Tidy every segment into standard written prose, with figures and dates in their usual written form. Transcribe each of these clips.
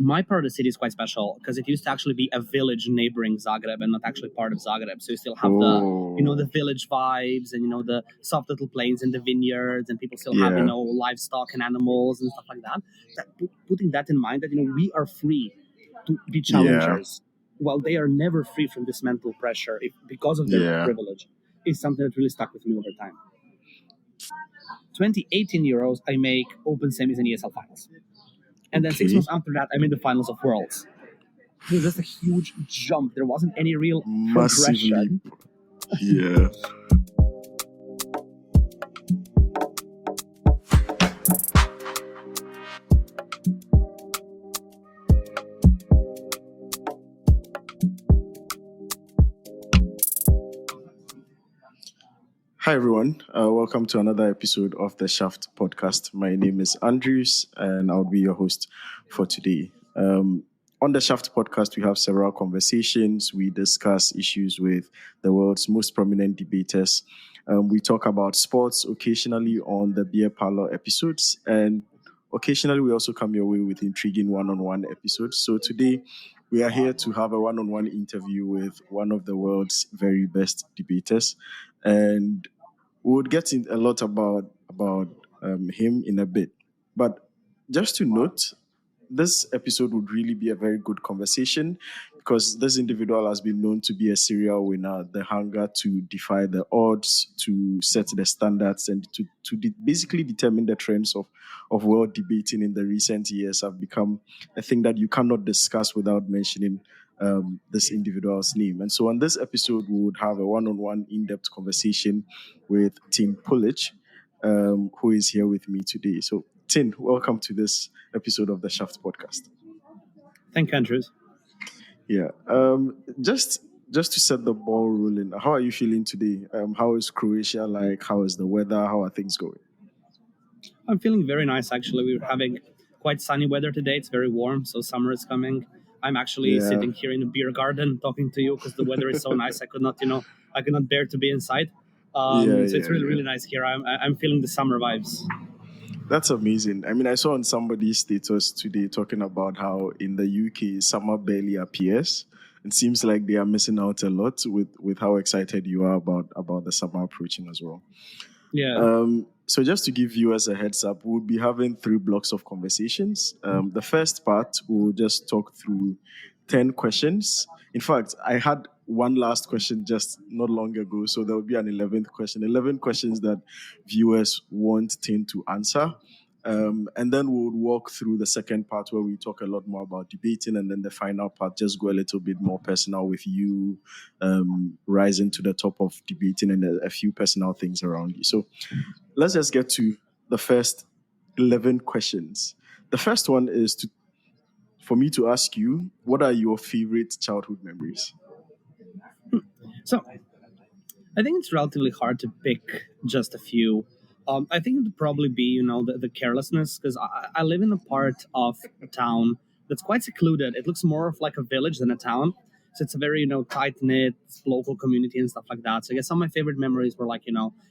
my part of the city is quite special because it used to actually be a village neighboring Zagreb and not actually part of Zagreb. So you still have the village vibes and, the soft little plains and the vineyards, and people still have, livestock and animals and stuff like that. Putting that in mind that, we are free to be challengers while they are never free from this mental pressure because of their privilege is something that really stuck with me over time. 2018 Euros, I make open semis and ESL finals. And then 6 months after that, I'm in the finals of Worlds. It was just a huge jump. There wasn't any real progression. Yeah. Hi everyone, welcome to another episode of the Shaft podcast. My name is Andrews and I'll be your host for today. On the Shaft podcast, we have several conversations. We discuss issues with the world's most prominent debaters. We talk about sports occasionally on the beer parlor episodes, and occasionally we also come your way with intriguing one-on-one episodes. So today we are here to have a one-on-one interview with one of the world's very best debaters. And we would get in a lot about him in a bit. But just to note, this episode would really be a very good conversation because this individual has been known to be a serial winner, the hunger to defy the odds, to set the standards, and to basically determine the trends of world debating in the recent years have become a thing that you cannot discuss without mentioning this individual's name. And so on this episode, we would have a one-on-one in-depth conversation with Tin Puljić, who is here with me today. So Tin, welcome to this episode of the Shaft podcast. Thank you, Andrews. Yeah. Just to set the ball rolling, how are you feeling today? How is Croatia like? How is the weather? How are things going? I'm feeling very nice, actually. We're having quite sunny weather today. It's very warm, so summer is coming. I'm actually sitting here in a beer garden talking to you because the weather is so nice. I could not bear to be inside. So it's really nice here. I'm feeling the summer vibes. That's amazing. I mean, I saw on somebody's status today talking about how in the UK summer barely appears. It seems like they are missing out a lot with how excited you are about the summer approaching as well. Yeah. So just to give you as a heads up, we'll be having 3 blocks of conversations. The first part, we'll just talk through 10 questions. In fact, I had one last question just not long ago, so there will be an 11th question. 11 questions that viewers want Tin to answer. And then we'll walk through the second part where we talk a lot more about debating, and then the final part, just go a little bit more personal with you, rising to the top of debating and a few personal things around you. So let's just get to the first 11 questions. The first one is for me to ask you, what are your favorite childhood memories? So I think it's relatively hard to pick just a few. I think it would probably be, the carelessness, because I live in a part of a town that's quite secluded. It looks more of like a village than a town. So it's a very, tight-knit local community and stuff like that. So I guess some of my favorite memories were like,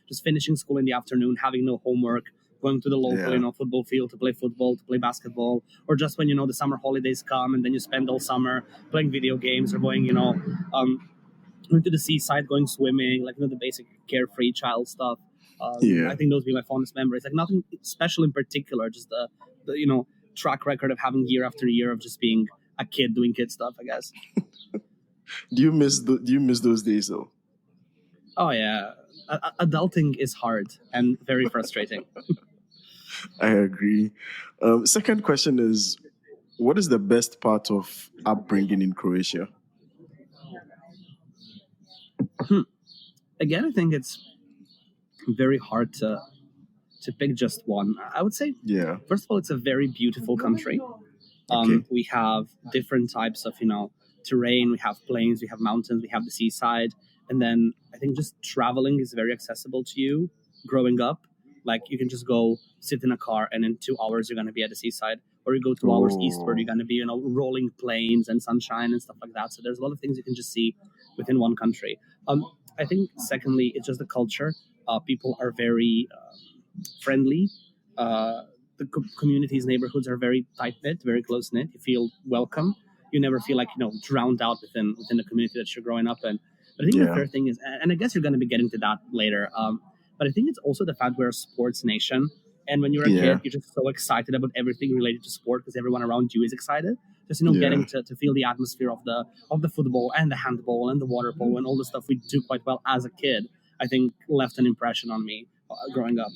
just finishing school in the afternoon, having no homework, going to the local, football field to play football, to play basketball, or just when, the summer holidays come and then you spend all summer playing video games or going, going to the seaside, going swimming, like, the basic carefree child stuff. I think those would be my fondest memories. Like nothing special in particular, just the track record of having year after year of just being a kid doing kid stuff, I guess. Do you miss those days though? Oh yeah, adulting is hard and very frustrating. I agree. Second question is, what is the best part of upbringing in Croatia? Again, I think it's very hard to pick just one. I would say, first of all, it's a very beautiful country. We have different types of, terrain. We have plains, we have mountains, we have the seaside. And then I think just traveling is very accessible to you growing up. Like you can just go sit in a car and in 2 hours you're going to be at the seaside. Or you go 2 hours eastward, you're going to be, rolling plains and sunshine and stuff like that. So there's a lot of things you can just see within one country. I think secondly, it's just the culture. People are very friendly. the communities, neighborhoods are very tight knit, very close knit. You feel welcome. You never feel like drowned out within the community that you're growing up in. But I think the Yeah. third thing is, and I guess you're going to be getting to that later. But I think it's also the fact we're a sports nation, and when you're a Yeah. kid, you're just so excited about everything related to sport because everyone around you is excited. Just Yeah. getting to feel the atmosphere of the football and the handball and the water polo and all the stuff we do quite well as a kid. I think left an impression on me growing up.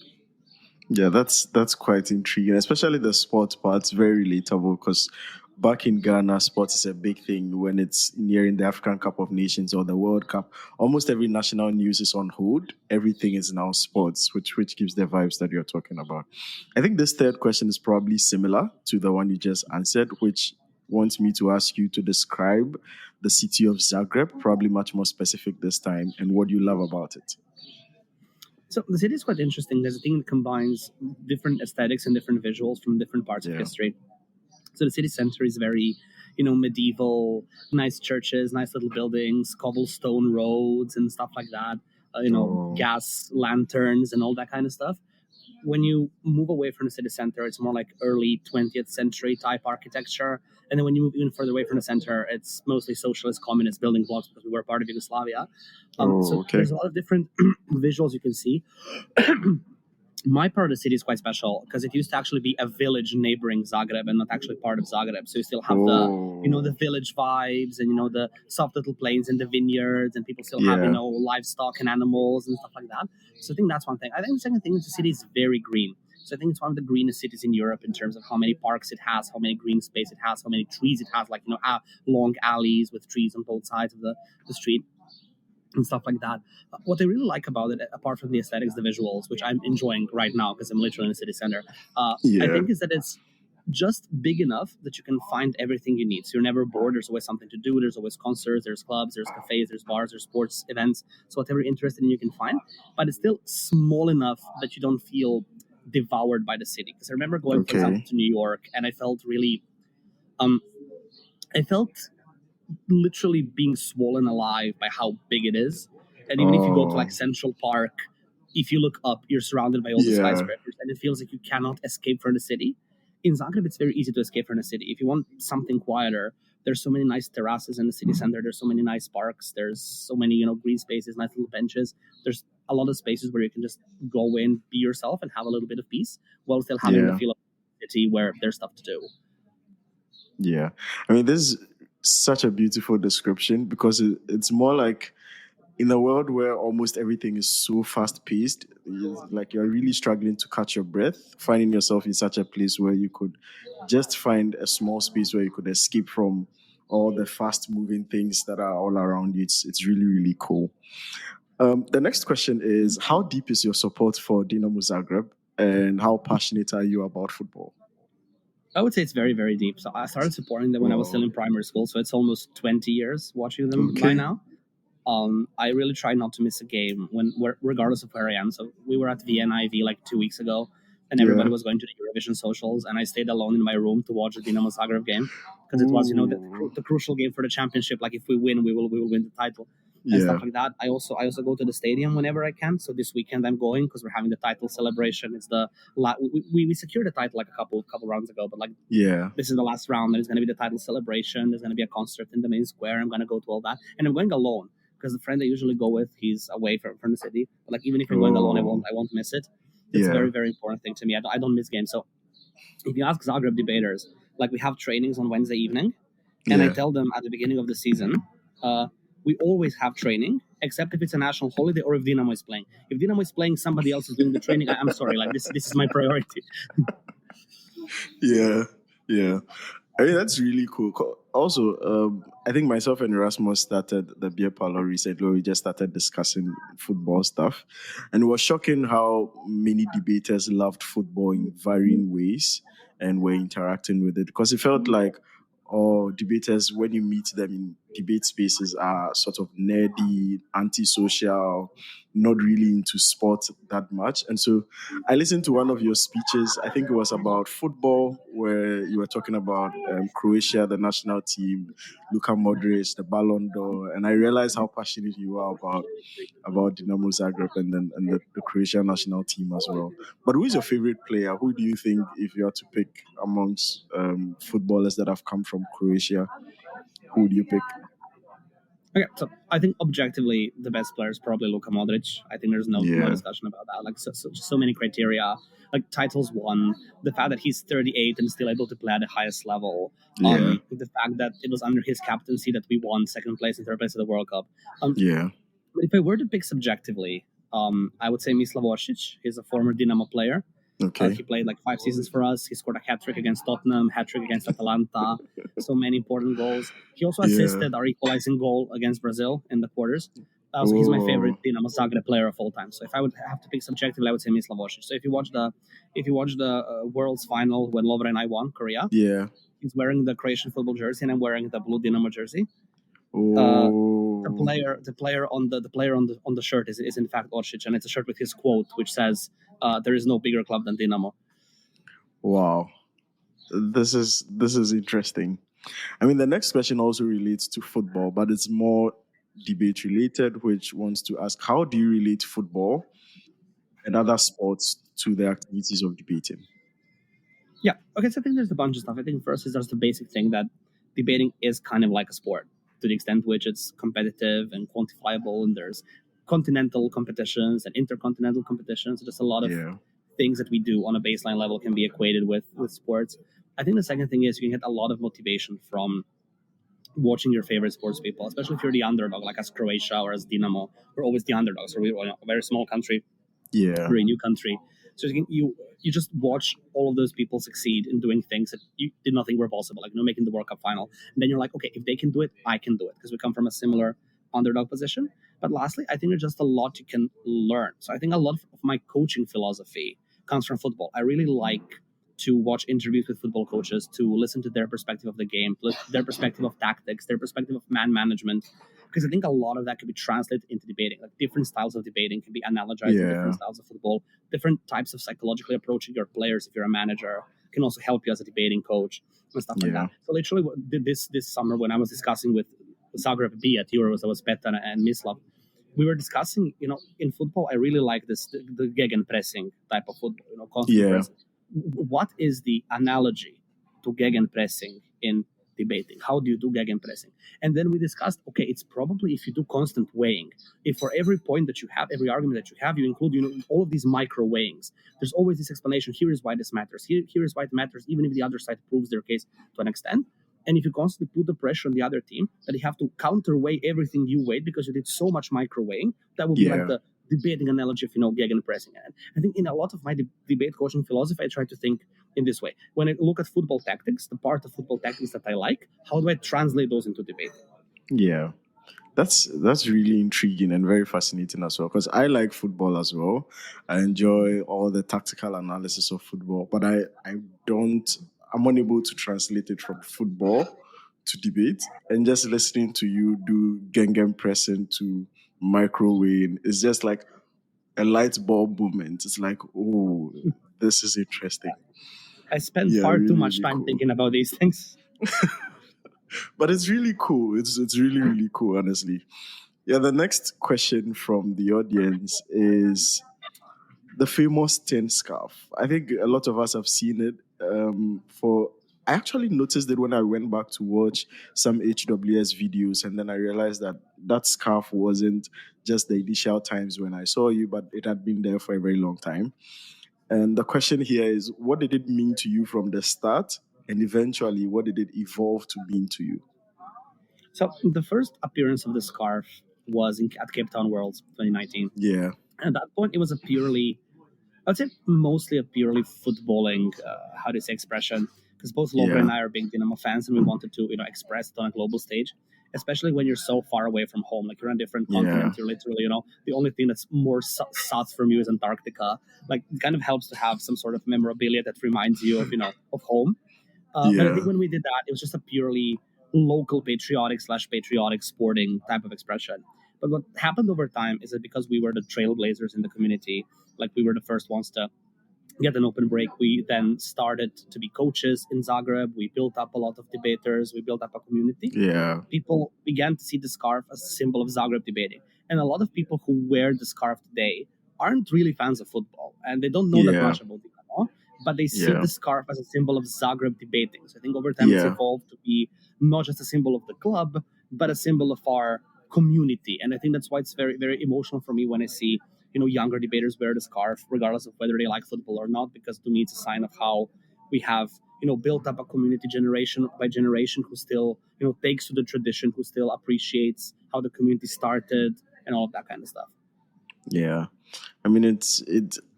Yeah, that's quite intriguing, especially the sports part's very relatable because back in Ghana, sports is a big thing when it's nearing the African Cup of Nations or the World Cup. Almost every national news is on hold. Everything is now sports, which gives the vibes that you're talking about. I think this third question is probably similar to the one you just answered, which wants me to ask you to describe the city of Zagreb, probably much more specific this time, and what you love about it. So the city is quite interesting. There's a thing that combines different aesthetics and different visuals from different parts of Yeah. history. So the city center is very, medieval, nice churches, nice little buildings, cobblestone roads and stuff like that. Oh. Gas lanterns and all that kind of stuff. When you move away from the city center, it's more like early 20th century type architecture. And then when you move even further away from the center, it's mostly socialist, communist building blocks because we were part of Yugoslavia. So Okay. there's a lot of different visuals you can see. My part of the city is quite special because it used to actually be a village neighboring Zagreb and not actually part of Zagreb. So you still have the village vibes and the soft little plains and the vineyards, and people still have Yeah. livestock and animals and stuff like that. So I think that's one thing. I think the second thing is the city is very green. So I think it's one of the greenest cities in Europe in terms of how many parks it has, how many green space it has, how many trees it has, like long alleys with trees on both sides of the street and stuff like that. What I really like about it, apart from the aesthetics, the visuals, which I'm enjoying right now because I'm literally in the city center, I think is that it's just big enough that you can find everything you need. So you're never bored. There's always something to do. There's always concerts, there's clubs, there's cafes, there's bars, there's sports events. So whatever you're interested in, you can find. But it's still small enough that you don't feel devoured by the city. Because I remember going, for example, to New York, and I felt really, I felt literally being swollen alive by how big it is. And even if you go to like Central Park, if you look up, you're surrounded by all the skyscrapers, and it feels like you cannot escape from the city. In Zagreb, it's very easy to escape from the city. If you want something quieter, there's so many nice terraces in the city center. There's so many nice parks. There's so many, green spaces, nice little benches. There's a lot of spaces where you can just go in, be yourself, and have a little bit of peace while still having the feel of the city where there's stuff to do. Yeah. I mean, this is such a beautiful description because it's more like in a world where almost everything is so fast paced, like you're really struggling to catch your breath, finding yourself in such a place where you could just find a small space where you could escape from all the fast moving things that are all around you. It's really, really cool. The next question is, how deep is your support for Dinamo Zagreb and how passionate are you about football? I would say it's very, very deep. So I started supporting them when I was still in primary school. So it's almost 20 years watching them by now. I really try not to miss a game regardless of where I am. So we were at Vienna IV like 2 weeks ago, and everybody was going to the Eurovision socials, and I stayed alone in my room to watch the Dinamo Zagreb game because it was, the crucial game for the championship. Like if we win, we will win the title and stuff like that. I also go to the stadium whenever I can. So this weekend I'm going because we're having the title celebration. It's we secured the title like a couple rounds ago, but this is the last round. There's going to be the title celebration. There's going to be a concert in the main square. I'm going to go to all that, and I'm going alone. Because the friend I usually go with, he's away from the city. But like even if I'm going alone, I won't miss it. It's a very, very important thing to me. I don't miss games. So if you ask Zagreb debaters, like we have trainings on Wednesday evening, and I tell them at the beginning of the season, we always have training, except if it's a national holiday or if Dinamo is playing. If Dinamo is playing, somebody else is doing the training. I'm sorry, like this is my priority. Yeah. I mean, that's really cool. Also, I think myself and Erasmus started the beer parlor recently. We just started discussing football stuff. And it was shocking how many debaters loved football in varying ways and were interacting with it. Because it felt like, debaters, when you meet them in debate spaces are sort of nerdy, antisocial, not really into sport that much. And so I listened to one of your speeches. I think it was about football, where you were talking about Croatia, the national team, Luka Modric, the Ballon d'Or, and I realized how passionate you are about Dinamo Zagreb and the Croatian national team as well. But who is your favorite player? Who do you think, if you had to pick amongst footballers that have come from Croatia, who would you pick? Okay, so I think objectively the best player is probably Luka Modric. I think there's no Yeah, discussion about that. Like so many criteria, like titles won, the fact that he's 38 and still able to play at the highest level, yeah, the fact that it was under his captaincy that we won second place and third place at the World Cup. yeah, But if I were to pick subjectively, I would say Mislav Orsic. He's a former Dinamo player. okay, He played like 5 seasons for us. He scored a hat trick against Tottenham, hat trick against Atalanta, so many important goals. He also yeah. assisted our equalizing goal against Brazil in the quarters. So he's my favorite Oh, Dinamo Zagreb player of all time. So if I would have to pick subjectively, I would say Mislav Orsic. So if you watch the World's final when Lovren and I won Korea, yeah. he's wearing the Croatian football jersey and I'm wearing the blue Dinamo jersey. Uh, Oh, the player on the shirt is in fact Orsic, and it's a shirt with his quote, which says, "There is no bigger club than Dinamo." wow. This is interesting. I mean, the next question also relates to football, but it's more debate related, which wants to ask, how do you relate football and other sports to the activities of debating? Yeah. Okay. So I think there's a bunch of stuff. I think first is just the basic thing that debating is kind of like a sport to the extent which it's competitive and quantifiable, and there's continental competitions and intercontinental competitions. So there's a lot of Yeah, things that we do on a baseline level can be equated with sports. I think the second thing is you can get a lot of motivation from watching your favorite sports people, especially if you're the underdog, like as Croatia or as Dinamo. We're always the underdogs. So we're a very small country, yeah, we're a new country. So you just watch all of those people succeed in doing things that you did not think were possible, like making the World Cup final. And then you're like, okay, if they can do it, I can do it because we come from a similar underdog position. But lastly, I think there's just a lot you can learn. So I think a lot of my coaching philosophy comes from football. I really like to watch interviews with football coaches, to listen to their perspective of the game, their perspective of tactics, their perspective of man management, because I think a lot of that could be translated into debating. Like different styles of debating can be analogized in different yeah, styles of football. Different types of psychologically approaching your players, if you're a manager, can also help you as a debating coach and stuff like yeah, that. So literally, this summer when I was discussing with Zagreb B at Euros, I was Petan and Mislav. We were discussing, in football, I really like the gegen pressing type of football, constant yeah, press. What is the analogy to gegen pressing in debating? How do you do gegen pressing? And then we discussed, okay, it's probably if you do constant weighing, if for every point that you have, every argument that you have, you include, all of these micro weighings, there's always this explanation. Here is why this matters. Here is why it matters, even if the other side proves their case to an extent. And if you constantly put the pressure on the other team that they have to counterweigh everything you weighed because you did so much micro weighing, that would be like yeah, the debating analogy of gegen pressing. And I think in a lot of my debate coaching philosophy, I try to think in this way. When I look at football tactics, the part of football tactics that I like, how do I translate those into debate? yeah. That's really intriguing and very fascinating as well, because I like football as well. I enjoy all the tactical analysis of football, but I don't I'm unable to translate it from football to debate. And just listening to you do Gengen pressing to microwave is just like a light bulb moment. It's like, oh, this is interesting. I spend Yeah, far too really, much really time cool. thinking about these things. But it's really cool. It's really, really cool, honestly. Yeah, the next question from the audience is the famous tin scarf. I think a lot of us have seen it. For I actually noticed it when I went back to watch some HWS videos, and then I realized that that scarf wasn't just the initial times when I saw you, but it had been there for a very long time. And the question here is, what did it mean to you from the start, and eventually, what did it evolve to mean to you? So the first appearance of the scarf was at Cape Town Worlds 2019. Yeah, And at that point, it was I'd say mostly a purely footballing, how do you say, expression. Because both Lovre yeah, and I are big Dinamo fans, and we wanted to, express it on a global stage. Especially when you're so far away from home, like you're on a different yeah, continent. You're literally, the only thing that's more south from you is Antarctica. Like, it kind of helps to have some sort of memorabilia that reminds you of home. But I think yeah, when we did that, it was just a purely local patriotic sporting type of expression. But what happened over time is that because we were the trailblazers in the community, like we were the first ones to get an open break. We then started to be coaches in Zagreb. We built up a lot of debaters. We built up a community. Yeah. People began to see the scarf as a symbol of Zagreb debating. And a lot of people who wear the scarf today aren't really fans of football and they don't know that much about Dinamo, but they see the scarf as a symbol of Zagreb debating. So I think over time it's evolved to be not just a symbol of the club, but a symbol of our community. And I think that's why it's very, very emotional for me when I see younger debaters wear the scarf, regardless of whether they like football or not, because to me it's a sign of how we have, built up a community generation by generation who still, takes to the tradition, who still appreciates how the community started and all of that kind of stuff. Yeah. I mean,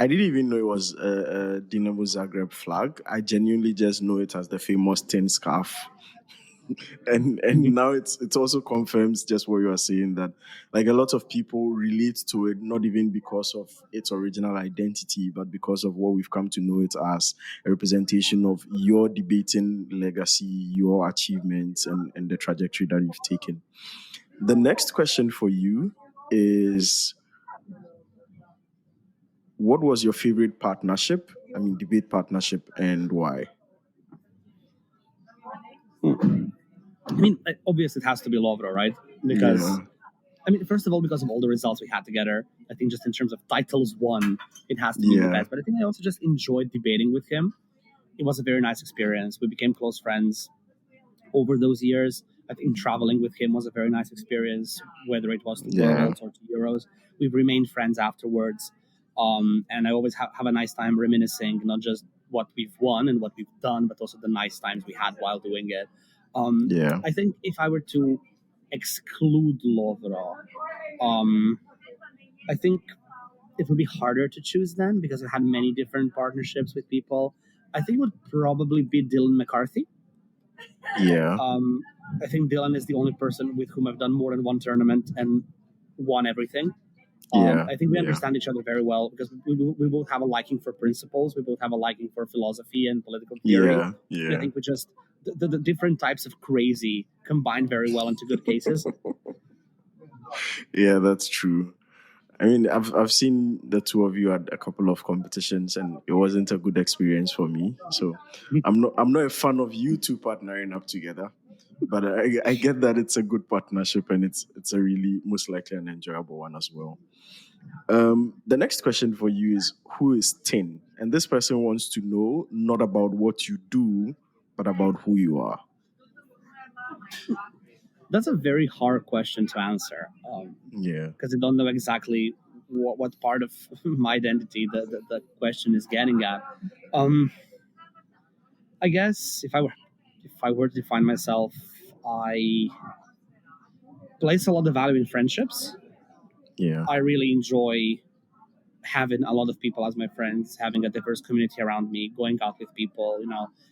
I didn't even know it was a Dinamo Zagreb flag. I genuinely just know it as the famous tin scarf. And now it also confirms just what you are saying, that like a lot of people relate to it not even because of its original identity, but because of what we've come to know it as, a representation of your debating legacy, your achievements, and the trajectory that you've taken. The next question for you is, what was your favorite partnership? I mean, debate partnership, and why? I mean, obviously it has to be Lovro, right? Because I mean, first of all, because of all the results we had together, I think just in terms of titles won, it has to be the best. But I think I also just enjoyed debating with him. It was a very nice experience. We became close friends over those years. I think traveling with him was a very nice experience, whether it was to Worlds or to Euros. We've remained friends afterwards. And I always have a nice time reminiscing, not just what we've won and what we've done, but also the nice times we had while doing it. I think if I were to exclude Lovro, I think it would be harder to choose then because I had many different partnerships with people. I think it would probably be Dylan McCarthy. I think Dylan is the only person with whom I've done more than one tournament and won everything. I think we understand each other very well because we both have a liking for principles. We both have a liking for philosophy and political theory. And I think we just, the different types of crazy combine very well into good cases. Yeah, that's true. I mean, I've seen the two of you at a couple of competitions, and it wasn't a good experience for me. So I'm not a fan of you two partnering up together, but I get that it's a good partnership, and it's a really most likely an enjoyable one as well. The next question for you is, who is Tin? And this person wants to know not about what you do, but about who you are. That's a very hard question to answer. Because I don't know exactly what part of my identity the question is getting at. I guess if I were to define myself, I place a lot of value in friendships. I really enjoy having a lot of people as my friends, having a diverse community around me, going out with people,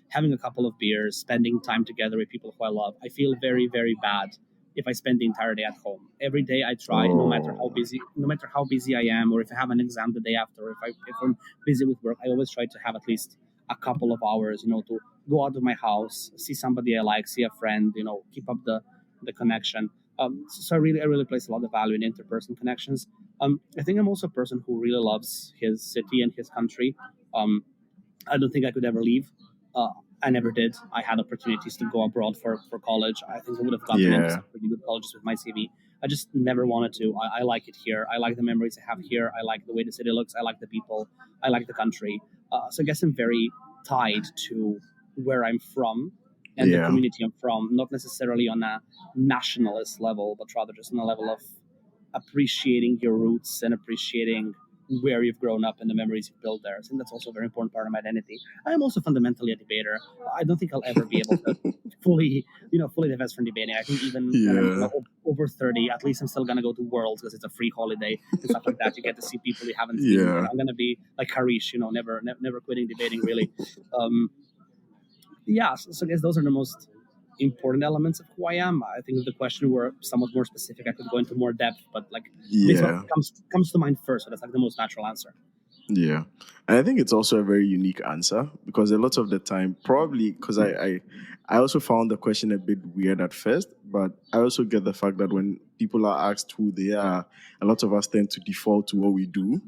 having a couple of beers, spending time together with people who I love. I feel very, very bad if I spend the entire day at home. Every day I try, no matter how busy I am, or if I have an exam the day after, if I'm busy with work, I always try to have at least a couple of hours, to go out of my house, see somebody I like, see a friend, keep up the connection. So I really place a lot of value in interpersonal connections. I think I'm also a person who really loves his city and his country. I don't think I could ever leave. I never did. I had opportunities to go abroad for college. I think I would have gotten into some pretty good colleges with my CV. I just never wanted to. I like it here. I like the memories I have here. I like the way the city looks. I like the people. I like the country. So I guess I'm very tied to where I'm from and the community I'm from, not necessarily on a nationalist level, but rather just on a level of appreciating your roots and appreciating where you've grown up and the memories you've built there. I think that's also a very important part of my identity. I am also fundamentally a debater. I don't think I'll ever be able to fully divest from debating. I think even when I'm over 30, at least I'm still going to go to Worlds because it's a free holiday and stuff like that. You get to see people you haven't seen. I'm going to be like Harish, never quitting debating really. So I guess those are the most important elements of who I am. I think if the question were somewhat more specific, I could go into more depth, but this one comes to mind first, so that's like the most natural answer. Yeah. And I think it's also a very unique answer because a lot of the time, probably because I also found the question a bit weird at first, but I also get the fact that when people are asked who they are, a lot of us tend to default to what we do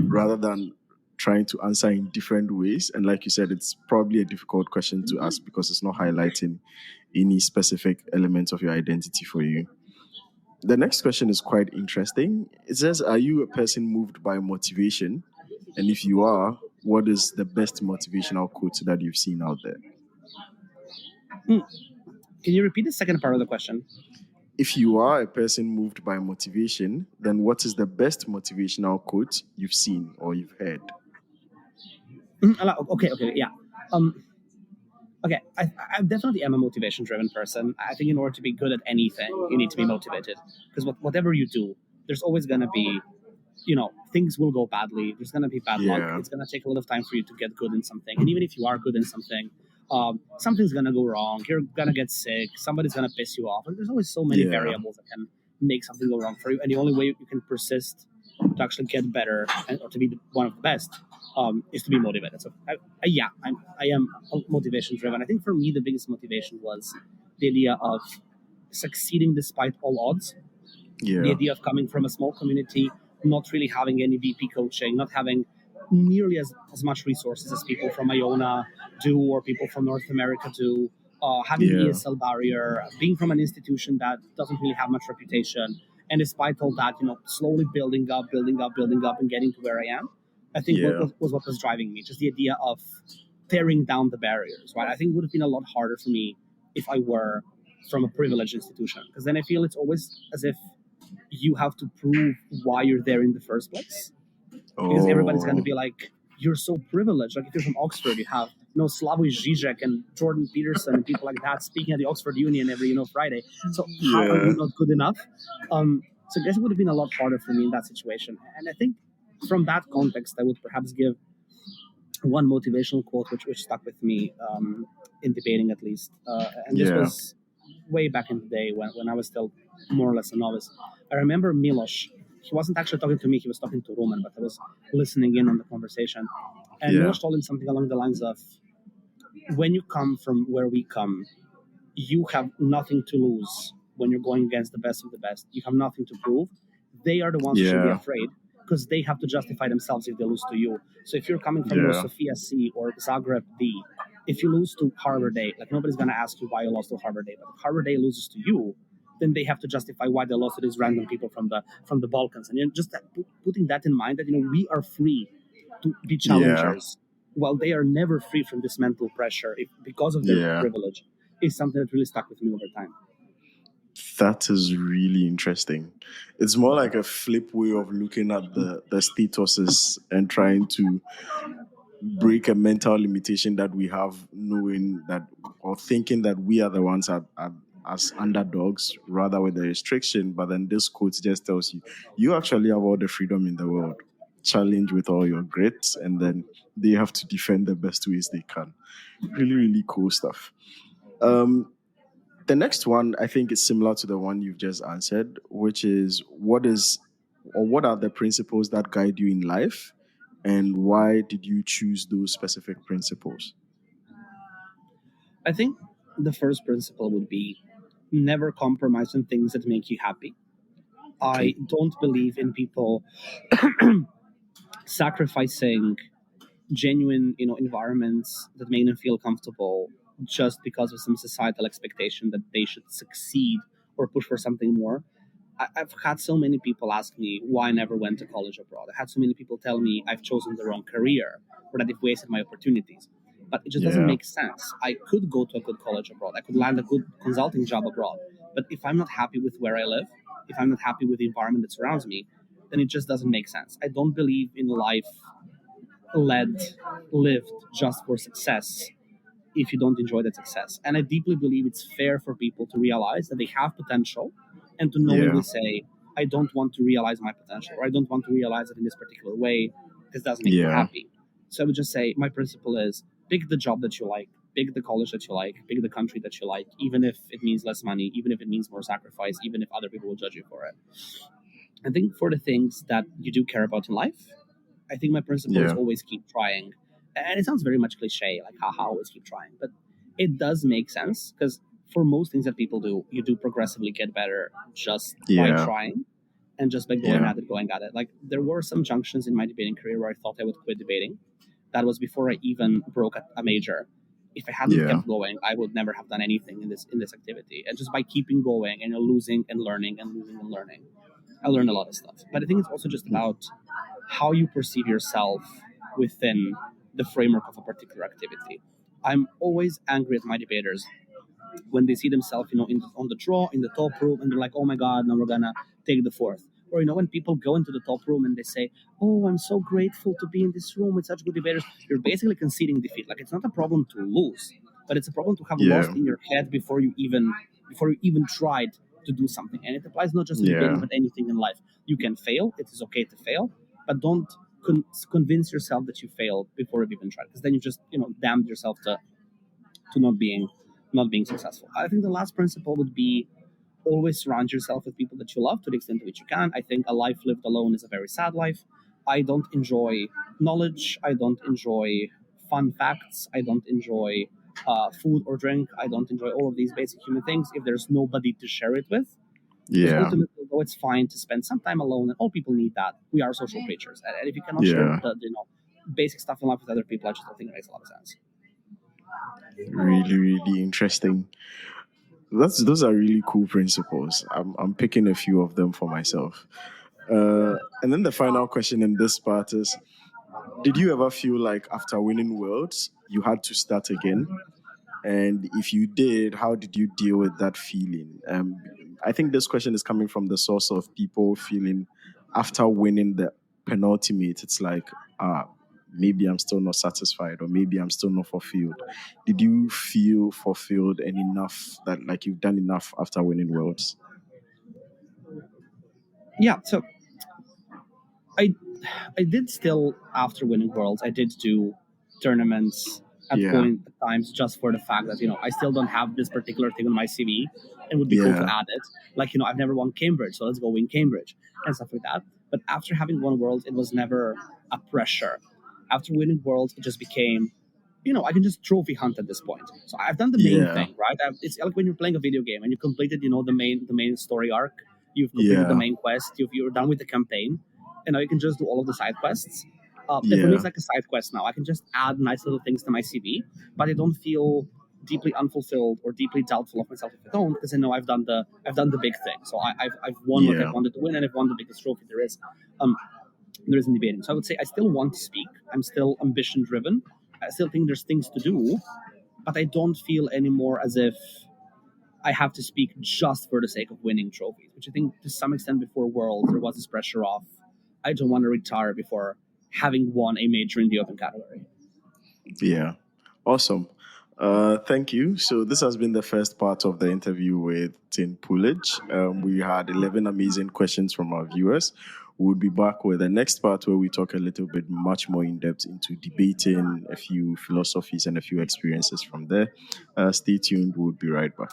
rather than trying to answer in different ways. And like you said, it's probably a difficult question to ask because it's not highlighting any specific elements of your identity for you. The next question is quite interesting. It says, are you a person moved by motivation? And if you are, what is the best motivational quote that you've seen out there? Hmm. Can you repeat the second part of the question? If you are a person moved by motivation, then what is the best motivational quote you've seen or you've heard? Okay, yeah. Um, okay, I definitely am a motivation-driven person. I think in order to be good at anything, you need to be motivated. Because whatever you do, there's always going to be, things will go badly. There's going to be bad luck. Yeah, It's going to take a lot of time for you to get good in something. And even if you are good in something, something's going to go wrong. You're going to get sick. Somebody's going to piss you off. And there's always so many yeah, variables that can make something go wrong for you. And the only way you can persist to actually get better or to be one of the best is to be motivated. So yeah, I am motivation driven. I think for me the biggest motivation was the idea of succeeding despite all odds. The yeah, idea of coming from a small community, not really having any VP coaching, not having nearly as much resources as people from Iona do or people from North America do, having the yeah, ESL barrier, being from an institution that doesn't really have much reputation. And despite all that, slowly building up, and getting to where I am, I think yeah, was what was driving me. Just the idea of tearing down the barriers, right? I think it would have been a lot harder for me if I were from a privileged institution, because then I feel it's always as if you have to prove why you're there in the first place, because everybody's going to oh, be like, you're so privileged. Like if you're from Oxford, you have Slavoj Žižek and Jordan Peterson and people like that speaking at the Oxford Union every Friday. So how are you yeah, not good enough? So I guess it would have been a lot harder for me in that situation. And I think from that context, I would perhaps give one motivational quote which stuck with me in debating at least. And this yeah, was way back in the day when I was still more or less a novice. I remember Milos. He wasn't actually talking to me, he was talking to Roman, but I was listening in on the conversation. And yeah, Milos told him something along the lines of, when you come from where we come, you have nothing to lose when you're going against the best of the best. You have nothing to prove. They are the ones who should be yeah, afraid because they have to justify themselves if they lose to you. So if you're coming from yeah, Sofia C or Zagreb D, if you lose to Harvard A, like nobody's gonna ask you why you lost to Harvard A. But if Harvard A loses to you, then they have to justify why they lost to these random people from the Balkans. And just putting that in mind, that we are free to be yeah, challengers, while they are never free from this mental pressure because of their yeah. privilege, is something that really stuck with me over time. That is really interesting. It's more like a flip way of looking at the statuses and trying to break a mental limitation that we have, knowing that or thinking that we are the ones as underdogs rather with the restriction. But then this quote just tells you you actually have all the freedom in the world. Challenge with all your grit, and then they have to defend the best ways they can. Really, really cool stuff. Um, the next one, I think, is similar to the one you've just answered, which is what are the principles that guide you in life, and why did you choose those specific principles? I think the first principle would be never compromise on things that make you happy. I Okay. don't believe in people sacrificing genuine, environments that make them feel comfortable just because of some societal expectation that they should succeed or push for something more. I've had so many people ask me why I never went to college abroad. I had so many people tell me I've chosen the wrong career or that they've wasted my opportunities. But it just doesn't Yeah. make sense. I could go to a good college abroad. I could land a good consulting job abroad. But if I'm not happy with where I live, if I'm not happy with the environment that surrounds me, then it just doesn't make sense. I don't believe in life led, lived just for success if you don't enjoy that success. And I deeply believe it's fair for people to realize that they have potential and to knowingly Yeah. say, I don't want to realize my potential, or I don't want to realize it in this particular way. This doesn't make me Yeah. happy. So I would just say my principle is pick the job that you like, pick the college that you like, pick the country that you like, even if it means less money, even if it means more sacrifice, even if other people will judge you for it. I think for the things that you do care about in life, I think my principle is Yeah. always keep trying. And it sounds very much cliche, like haha, always keep trying. But it does make sense because for most things that people do, you do progressively get better just by Yeah. trying and just by Yeah. going at it. Like there were some junctions in my debating career where I thought I would quit debating. That was before I even broke a major. If I hadn't Yeah. kept going, I would never have done anything in this activity. And just by keeping going and losing and learning and losing and learning, I learned a lot of stuff. But I think it's also just about how you perceive yourself within the framework of a particular activity. I'm always angry at my debaters when they see themselves, on the draw in the top room, and they're like, "Oh my God, now we're gonna take the fourth." Or when people go into the top room and they say, "Oh, I'm so grateful to be in this room with such good debaters," you're basically conceding defeat. Like it's not a problem to lose, but it's a problem to have Yeah. lost in your head before you even tried to do something. And it applies not just in debating, Yeah. but anything in life. You can fail. It is okay to fail, but don't convince yourself that you failed before you've even tried, because then you just damned yourself to not being successful. I think the last principle would be always surround yourself with people that you love to the extent to which you can. I think a life lived alone is a very sad life. I don't enjoy knowledge. I don't enjoy fun facts. I don't enjoy food or drink. I don't enjoy all of these basic human things if there's nobody to share it with. Because Yeah. ultimately, though it's fine to spend some time alone, and all people need that, we are social creatures. And if you cannot share Yeah. the basic stuff in life with other people, I just don't think it makes a lot of sense. Really, really interesting. Those are really cool principles. I'm picking a few of them for myself. And then the final question in this part is: did you ever feel like after winning worlds you had to start again? And if you did, how did you deal with that feeling? I think this question is coming from the source of people feeling after winning the penultimate, it's like, maybe I'm still not satisfied, or maybe I'm still not fulfilled. Did you feel fulfilled and enough that like you've done enough after winning worlds? Yeah, so I I did still after winning worlds. I did do tournaments at Yeah. point times just for the fact that I still don't have this particular thing on my CV, and would be cool to Yeah. add it. Like I've never won Cambridge, so let's go win Cambridge and stuff like that. But after having won worlds, it was never a pressure. After winning worlds, it just became I can just trophy hunt at this point. So I've done the main Yeah. thing, right? It's like when you're playing a video game and you completed, the main story arc. You've completed the Yeah. main quest. You're done with the campaign, and now you can just do all of the side quests. And for me, it's Yeah. like a side quest now. I can just add nice little things to my CV, but I don't feel deeply unfulfilled or deeply doubtful of myself if I don't, because I know I've done the big thing. So I've won what Yeah. I've wanted to win, and I've won the biggest trophy there is in debating. So I would say I still want to speak. I'm still ambition driven. I still think there's things to do, but I don't feel anymore as if I have to speak just for the sake of winning trophies, which I think to some extent before Worlds there was this pressure of I don't want to retire before having won a major in the open category. Yeah. Awesome. Thank you. So this has been the first part of the interview with Tin Puljić. We had 11 amazing questions from our viewers. We'll be back with the next part where we talk a little bit much more in depth into debating, a few philosophies, and a few experiences from there. Stay tuned. We'll be right back.